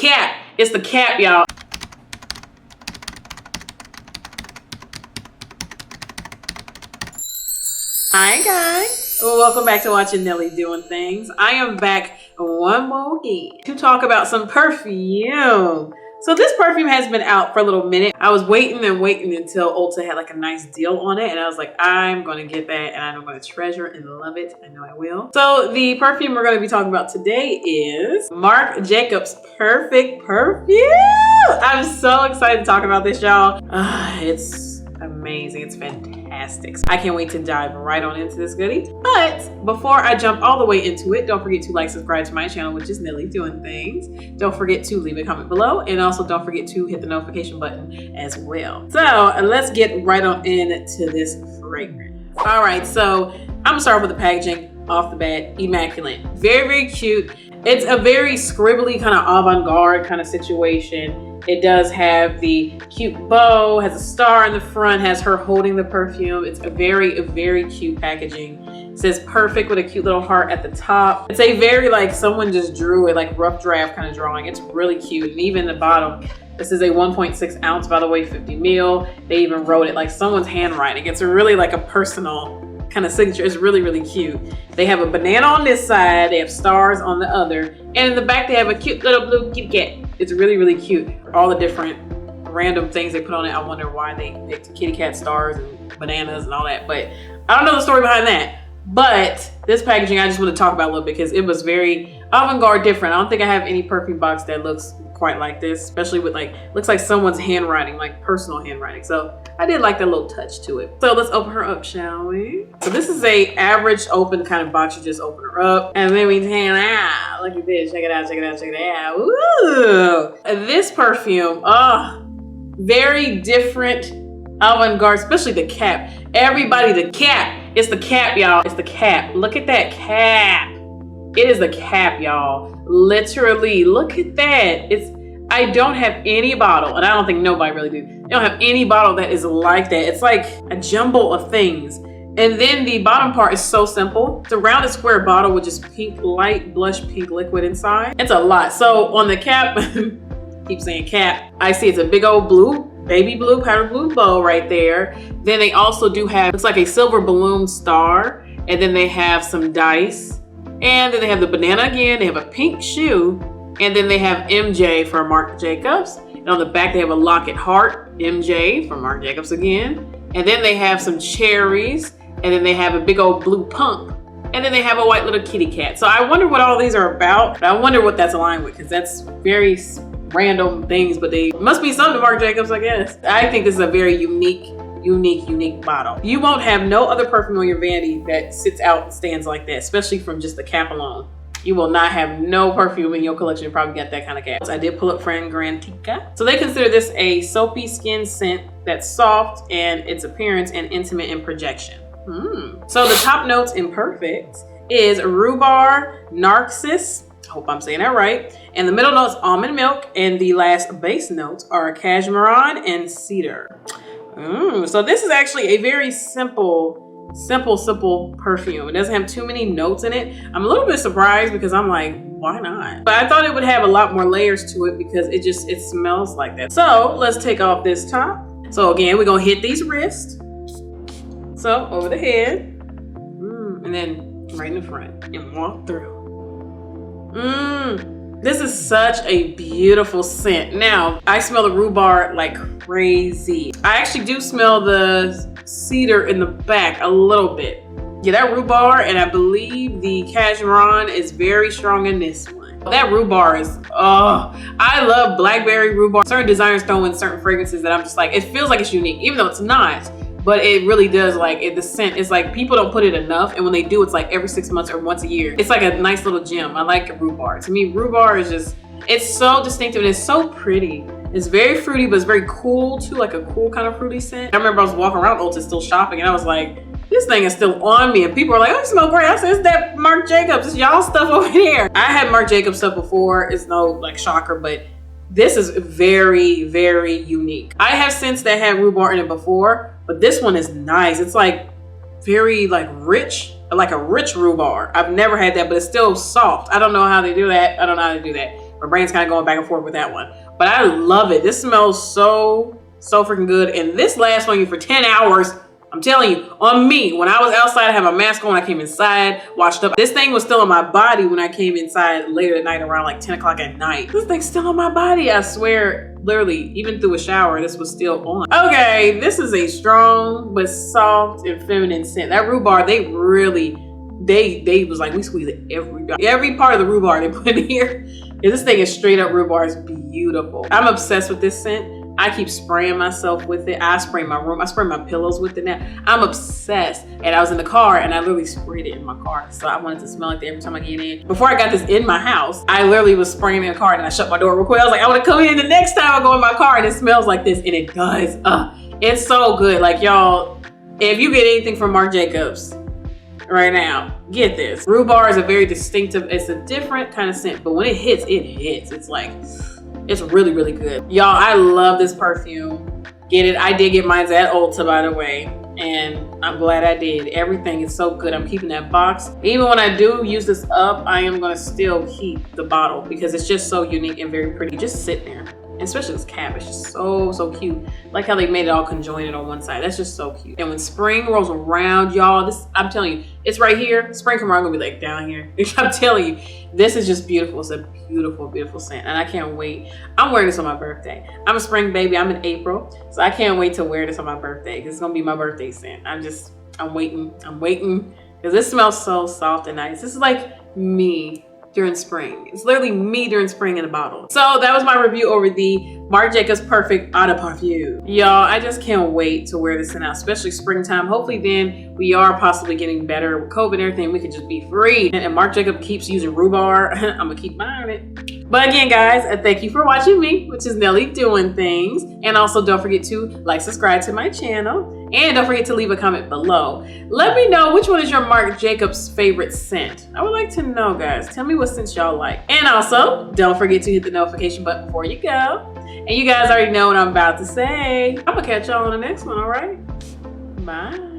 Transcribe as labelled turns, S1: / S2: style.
S1: cap. It's the cap, y'all. Hi guys, welcome back to watching Nelly Doing Things. I am back one more again to talk about some perfume. So this perfume has been out for a little minute. I was waiting until Ulta had like a nice deal on it, and I was like, I'm gonna get that and I'm gonna treasure and love it. I know I will. So the perfume we're gonna be talking about today is Marc Jacobs Perfect Perfume. I'm so excited to talk about this, y'all. It's amazing. It's fantastic. I can't wait to dive right on into this goodie. But before I jump all the way into it, don't forget to like, subscribe to my channel, which is Nelly Doing Things. Don't forget to leave a comment below, and also don't forget to hit the notification button as well. So let's get right on into this fragrance. All right, so I'm gonna start with the packaging off the bat. Immaculate, very, very cute. It's a very scribbly kind of avant-garde kind of situation. It does have the cute bow, has a star in the front, has her holding the perfume. It's a very cute packaging. It says perfect with a cute little heart at the top. It's a very, like, someone just drew it, like rough draft kind of drawing. It's really cute. And even the bottom, this is a 1.6 ounce, by the way, 50 ml. They even wrote it like someone's handwriting. It's really like a personal kind of signature. It's really cute. They have a banana on this side, they have stars on the other, and in the back they have a cute little blue kitty cat. It's really cute. All the different random things they put on it. I wonder why they picked kitty cat, stars, and bananas and all that, but I don't know the story behind that. But this packaging I just want to talk about a little bit because it was very avant-garde, different. I don't think I have any perfume box that looks quite like this, especially with like, looks like someone's handwriting, like personal handwriting. So I did like that little touch to it. So let's open her up, shall we? So this is a average open kind of box. You just open her up and then we can, look at this, check it out, check it out, check it out. Ooh, this perfume, very different, avant-garde, especially the cap. Everybody, the cap. It's the cap, y'all. It's the cap. Look at that cap. It is the cap, y'all. Literally, look at that. I don't have any bottle, and I don't think nobody really do. I don't have any bottle that is like that. It's like a jumble of things. And then the bottom part is so simple. It's a rounded square bottle with just pink, light blush pink liquid inside. It's a lot. So on the cap, keep saying cap, I see it's a big old blue, baby blue, powder blue bow right there. Then they also do have, it's like a silver balloon star. And then they have some dice. And then they have the banana again. They have a pink shoe. And then they have MJ for Marc Jacobs. And on the back, they have a locket heart, MJ for Marc Jacobs again. And then they have some cherries. And then they have a big old blue pump. And then they have a white little kitty cat. So I wonder what all these are about. I wonder what that's aligned with, because that's very random things, but they must be something to Marc Jacobs, I guess. I think this is a very unique bottle. You won't have no other perfume on your vanity that sits out and stands like that, especially from just the cap alone. You will not have no perfume in your collection. You probably got that kind of cap. So I did pull up Fragrantica. So they consider this a soapy skin scent that's soft in its appearance and intimate in projection. So the top notes in Perfect is rhubarb, narcissus, I hope I'm saying that right, and the middle notes almond milk, and the last base notes are cashmere and cedar. So this is actually a very simple perfume. It doesn't have too many notes in it. I'm a little bit surprised because I'm like, why not? But I thought it would have a lot more layers to it because it smells like that. So let's take off this top. So again, we're gonna hit these wrists. So over the head, and then right in the front and walk through. This is such a beautiful scent. Now, I smell the rhubarb like crazy. I actually do smell the cedar in the back a little bit. Yeah, that rhubarb, and I believe the cashmere is very strong in this one. That rhubarb is, I love blackberry rhubarb. Certain designers throw in certain fragrances that I'm just like, it feels like it's unique, even though it's not. But it really does, like, the scent is like, people don't put it enough, and when they do, it's like every 6 months or once a year. It's like a nice little gem. I like rhubarb. To me, rhubarb is just, it's so distinctive and it's so pretty. It's very fruity, but it's very cool too, like a cool kind of fruity scent. I remember I was walking around Ulta still shopping, and I was like, this thing is still on me, and people are like, oh, you smell great. I said, it's that Marc Jacobs, it's y'all stuff over there. I had Marc Jacobs stuff before. It's no like shocker, but this is very, very unique. I have scents that had rhubarb in it before, but this one is nice. It's like very like rich, like a rich rhubarb. I've never had that, but it's still soft. I don't know how they do that. I don't know how to do that. My brain's kind of going back and forth with that one. But I love it. This smells so freaking good. And this lasts on you for 10 hours. I'm telling you, on me, when I was outside, I had my mask on, I came inside, washed up. This thing was still on my body when I came inside later at night around like 10 o'clock at night. This thing's still on my body, I swear. Literally, even through a shower, this was still on. Okay, this is a strong but soft and feminine scent. That rhubarb, they really, they was like, we squeeze it every part of the rhubarb they put in here. This thing is straight up rhubarb. It's beautiful. I'm obsessed with this scent. I keep spraying myself with it. I spray my room. I spray my pillows with it now. I'm obsessed. And I was in the car and I literally sprayed it in my car. So I wanted to smell like that every time I get in. Before I got this in my house, I literally was spraying in the car and I shut my door real quick. I was like, I want to come in the next time I go in my car and it smells like this. And it does. It's so good. Like, y'all, if you get anything from Marc Jacobs right now, get this. Rhubarb is a very distinctive, it's a different kind of scent, but when it hits, it hits. It's like, it's really, really good. Y'all, I love this perfume. Get it. I did get mine at Ulta, by the way, and I'm glad I did. Everything is so good. I'm keeping that box. Even when I do use this up, I am gonna still keep the bottle because it's just so unique and very pretty. Just sit there. And especially this cap, it's just so cute. Like how they made it all conjoined on one side. That's just so cute. And when spring rolls around, y'all, this, I'm telling you, it's right here. Spring come around, gonna be like down here. I'm telling you, this is just beautiful. It's a beautiful, beautiful scent. And I can't wait. I'm wearing this on my birthday. I'm a spring baby. I'm in April. So I can't wait to wear this on my birthday because it's gonna be my birthday scent. I'm waiting. Because this smells so soft and nice. This is like me during spring. It's literally me during spring in a bottle. So that was my review over the Marc Jacobs Perfect Eau de Parfum. Y'all, I just can't wait to wear this in out, especially springtime. Hopefully then we are possibly getting better with COVID and everything. We could just be free. And Marc Jacobs keeps using rhubarb. I'm gonna keep buying it. But again, guys, thank you for watching me, which is Nelly Doing Things. And also don't forget to like, subscribe to my channel. And don't forget to leave a comment below. Let me know which one is your Marc Jacobs favorite scent. I would like to know, guys. Tell me what scents y'all like. And also, don't forget to hit the notification button before you go. And you guys already know what I'm about to say. I'm gonna catch y'all on the next one, all right? Bye.